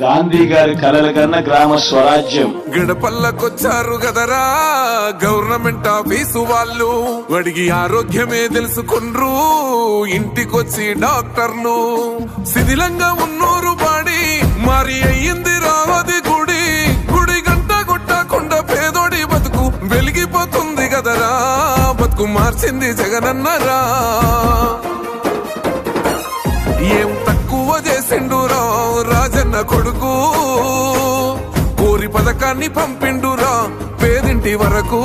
గాంధీ గారి కలల కన్నా గ్రామ స్వరాజ్యం. గడపల్లకొచ్చారు గదరా గవర్నమెంట్ ఆఫీసు వాళ్ళు, అడిగి ఆరోగ్యమే తెలుసుకుండ్రు ఇంటికొచ్చి డాక్టర్లు. శిథిలంగా ఉన్నోరు బాడి మరి అయ్యింది రావది గుడి, గుడి గంట కొట్టకుండా పేదోడి బతుకు వెలిగిపోతుంది గదరా, బతుకు మార్చింది జగనన్నరా. ఏం తక్కువ చేసిండురా రాజన్న కొడుకు, కోరి పథకాన్ని పంపిండురా పేదింటి వరకు.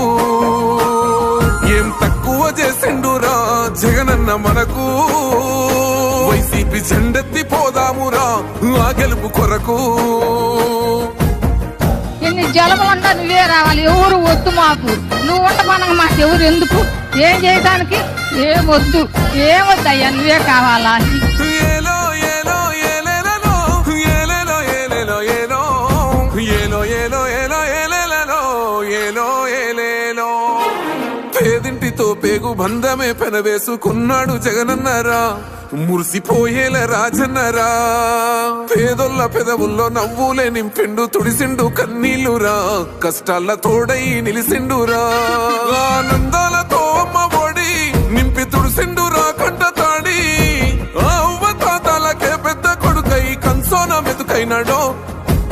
ఏం తక్కువ చేసిండురా జగనన్న మనకు, వైసీపీ జెండెత్తి పోదామురా ఆ గెలుపు కొరకు. ఎన్ని జలములంతా నువ్వే రావాలి, ఎవరు వద్దు మాకు, నువ్వు ఉండమనగా మాకు ఎవరు ఎందుకు, ఏం చేయడానికి ఏమొద్దు, ఏమొద్దయ్యా నువ్వే కావాలా. ఏలో ఏలో ఏలేలో ఏలేలో ఏలేలో ఏలో ఏలో ఏలో ఏలో ఏలేలో ఏలో ఏలేలో. పేదింటితో పేగు బంధమే పెనవేసుకున్నాడు జగనన్నరా, మురిసిపోయేల రాజన్నరా. పేదొల్ల పెదవుల్లో నవ్వులే నింపిండు, తుడిసిండు కన్నీళ్లురా, కష్టాల తోడై నిలిసిండురా. ఆనందాలతో అమ్మ ఒడి నింపి తుడిసిండురా కంట తాడి, అవ్వ తాతాలకే పెద్ద కొడుకై కంసోన మెతుకైనాడో,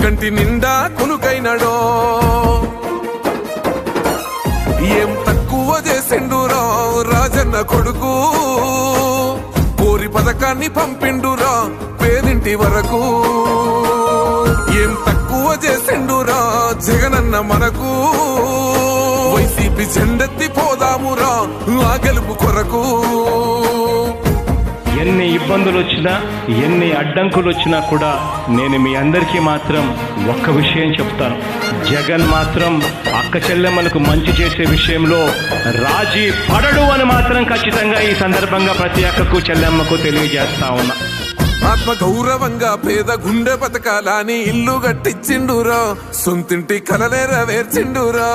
కంటి నిండా కునుకైనాడో. ఏం తక్కువ చేసిండురా రాజన్న కొడుకు, కోరి పథకాన్ని పంపిండురా పేదింటి వరకు. ఏం తక్కువ చేసిండురా జగనన్న మనకు, వైసీపీ జెండెత్తి పోదామురా ఆ గెలుపు కొరకు. ఎన్ని ఇబ్బందులు వచ్చినా ఎన్ని అడ్డంకులు వచ్చినా కూడా నేను మీ అందరికీ మాత్రం ఒక్క విషయం చెప్తాను, జగన్ మాత్రం అక్క చెల్లెమ్మలకు మంచి చేసే విషయంలో రాజీ పడడు అని మాత్రం ఖచ్చితంగా ఈ సందర్భంగా ప్రతి అక్కకు చెల్లెమ్మకు తెలియజేస్తా ఉన్నా. ఆత్మ గౌరవంగా పేద గుండె బతకాలని ఇల్లు గట్టించిండురా, సొంతింటి కలనేరవేర్చిండురా.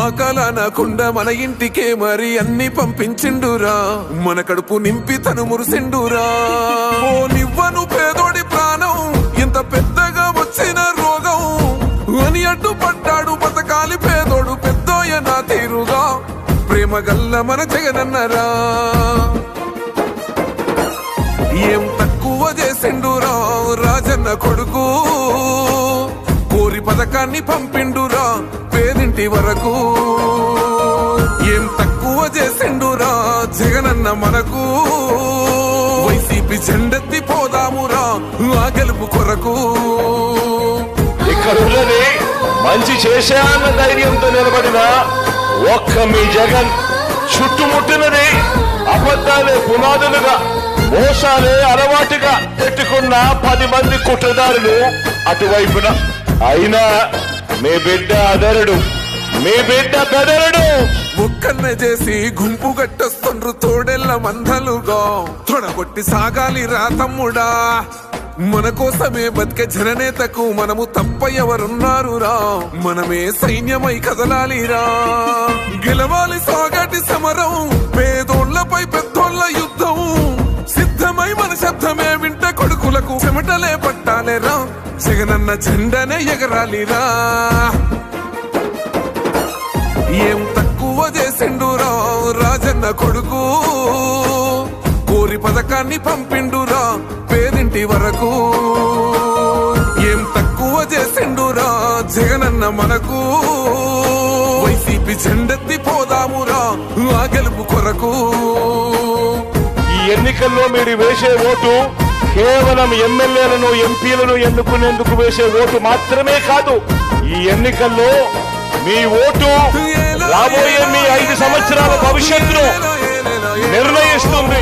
ఆకలనకుండా మన ఇంటికే మరి అన్ని పంపించిండురా, మన కడుపు నింపి తను మురిసిండురా. ఓ నివ్వను పేదోడి ప్రాణం ఇంత పెద్దగా వచ్చిన రోగం అని అడ్డుపడ్డాడు బతకాలి పేదోడు పెద్దోయ నా తీరుగా, ప్రేమ గల్ల మన జగనన్నరా. ఏం తక్కువ చేసిండురా రాజన్న కొడుకు, కోరి పథకాన్ని పంపిండురా పేదింటి వరకు. ఏం తక్కువ చేసిండురా జగనన్న మనకు, వైసీపీ జెండెత్తి పోదామురా ఆ గెలుపు కొరకు. ఇక్కడున్నది మంచి చేశాన్న ధైర్యంతో నిలబడిన ఒక్క మీ జగన్, చుట్టుముట్టినది అబద్ధాలే పునాదులుగా మోసాలే అలవాటుగా పెట్టుకున్న 10 మంది కుట్రదారులు అటువైపున. అయినా మీ బిడ్డ అదరుడు, మీ బిడ్డ బెదరుడు. ఒక్కన్నే చేసి గుంపు గట్టొస్తుండ్రు తోడెల్ల మందలుగా, తొడగొట్టి సాగాలి రా తమ్ముడా, మన కోసమే బతికే జననేతకు మనము తప్ప ఎవరున్నారు రా, మనమే సైన్యమై కదలాలిరా. గెలవాలి సాగటి సమరం, పేదోళ్లపై పెద్దోళ్ల యుద్ధం, సిద్ధమై మన శబ్దమే వింట కొడుకులకు చెమటలే పట్టాలేరా, జగనన్న జెండనే ఎగరాలిరా. ఏం తక్కువ చేసిండురా రాజన్న కొడుకు, కోరి పథకాన్ని పంపిండురా పేదింటి వరకు. ఏం తక్కువ చేసిండురా జగనన్న మనకు, వైసీపీ జెండెత్తి పోదామురా ఆ గెలుపు కొరకు. ఈ ఎన్నికల్లో మీరు వేసే ఓటు కేవలం ఎమ్మెల్యేలను ఎంపీలను ఎన్నుకునేందుకు వేసే ఓటు మాత్రమే కాదు, ఈ ఎన్నికల్లో మీ ఓటు రాబోయే మీ 5 సంవత్సరాల భవిష్యత్తును నిర్ణయిస్తుంది.